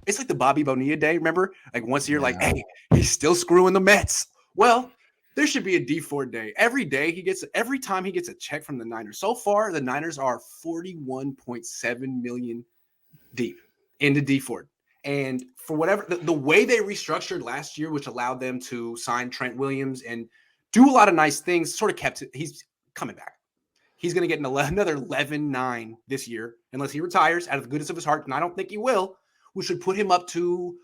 it's like the Bobby Bonilla day. Remember, like once a year, like, hey, he's still screwing the Mets. Well, there should be a Dee Ford day. Every time he gets a check from the Niners. So far, the Niners are 41.7 million deep into Dee Ford. And for whatever the way they restructured last year, which allowed them to sign Trent Williams and do a lot of nice things, sort of kept it. He's coming back. He's going to get another 11-9 this year, unless he retires out of the goodness of his heart, and I don't think he will. We should put him up to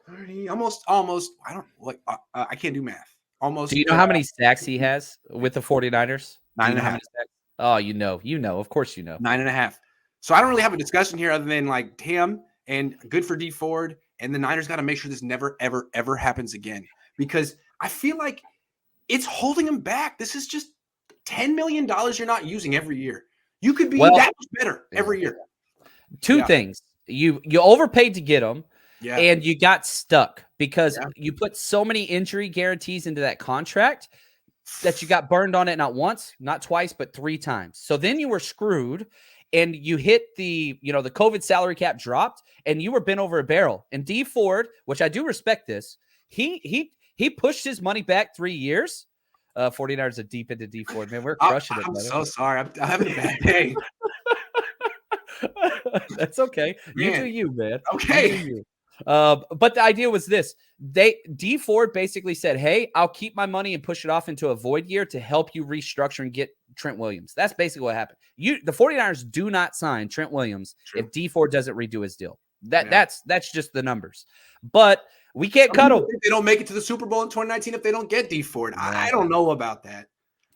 30, almost. I don't like. I can't do math. Almost. Do you know how many sacks he has with the 49ers? 9.5. Oh, you know. Of course you know. 9.5. So I don't really have a discussion here other than like him and good for Dee Ford. And the Niners got to make sure this never, ever, ever happens again, because I feel like it's holding him back. This is just $10 million you're not using every year. You could be that much better every year. Two things. You overpaid to get him, and you got stuck because you put so many injury guarantees into that contract that you got burned on it not once, not twice, but 3 times. So then you were screwed, and you hit the COVID salary cap dropped, and you were bent over a barrel. And Dee Ford, which I do respect this, he pushed his money back 3 years. 49ers are deep into Dee Ford, man. We're crushing it. I'm so sorry. I'm having a bad day. That's okay. You do you, man. Okay. But the idea was this. Dee Ford basically said, hey, I'll keep my money and push it off into a void year to help you restructure and get Trent Williams. That's basically what happened. The 49ers do not sign Trent Williams if Dee Ford doesn't redo his deal. That's just the numbers. But we can't cut them. They don't make it to the Super Bowl in 2019 if they don't get Dee Ford. I don't know about that.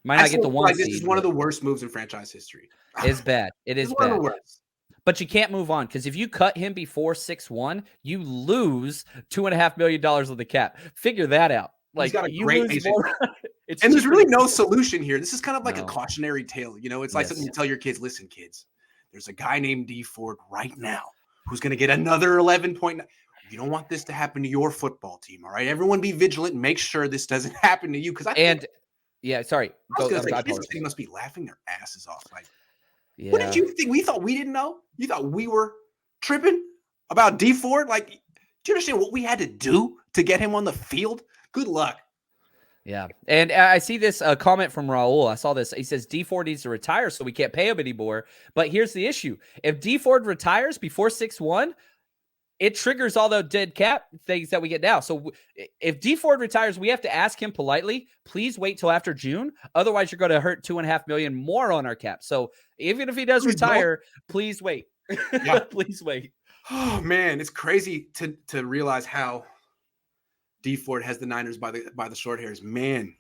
Might not get the one seed. This is one of the worst moves in franchise history. It's bad. It is bad. But you can't move on, because if you cut him before 6-1, you lose $2.5 million of the cap. Figure that out. Like, he's got a great agent. And there's really no solution here. This is kind of like a cautionary tale. It's like something you tell your kids. Listen, kids, there's a guy named Dee Ford right now who's going to get another 11.9. You don't want this to happen to your football team, all right? Everyone be vigilant and make sure this doesn't happen to you. Sorry. They must be laughing their asses off. Like, what did you think? We thought we didn't know? You thought we were tripping about Dee Ford? Like, do you understand what we had to do to get him on the field? Good luck. Yeah. And I see this comment from Raul. I saw this. He says, Dee Ford needs to retire, so we can't pay him anymore. But here's the issue. If Dee Ford retires before 6-1, it triggers all the dead cap things that we get now. So if Dee Ford retires, we have to ask him politely, please wait till after June. Otherwise, you're going to hurt $2.5 million more on our cap. So even if he does retire, please wait. Yeah. Please wait. Oh, man, it's crazy to realize how Dee Ford has the Niners by the short hairs. Man,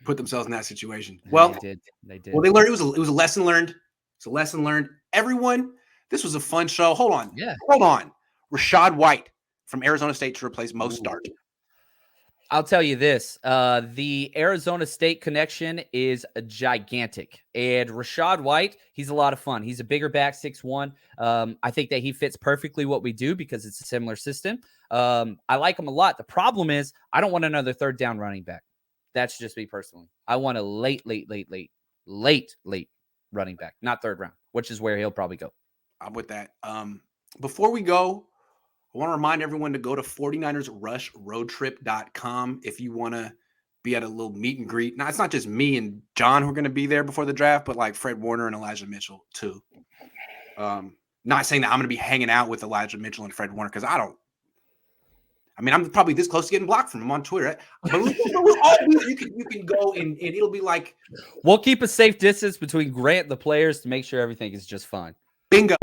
put themselves in that situation. Well, they did. Well, they learned it was a lesson learned. It's a lesson learned. Everyone, this was a fun show. Hold on. Rachaad White from Arizona State to replace Mo Start. I'll tell you this. The Arizona State connection is gigantic. And Rachaad White, he's a lot of fun. He's a bigger back, 6'1". I think that he fits perfectly what we do because it's a similar system. I like him a lot. The problem is I don't want another third down running back. That's just me personally. I want a late running back, not third round, which is where he'll probably go. I'm with that. Before we go, I want to remind everyone to go to 49ersrushroadtrip.com if you want to be at a little meet and greet. Now, it's not just me and John who are going to be there before the draft, but like Fred Warner and Elijah Mitchell too. Not saying that I'm going to be hanging out with Elijah Mitchell and Fred Warner because I'm probably this close to getting blocked from him on Twitter. Right? But you can go and it'll be like. We'll keep a safe distance between Grant and the players to make sure everything is just fine. Bingo.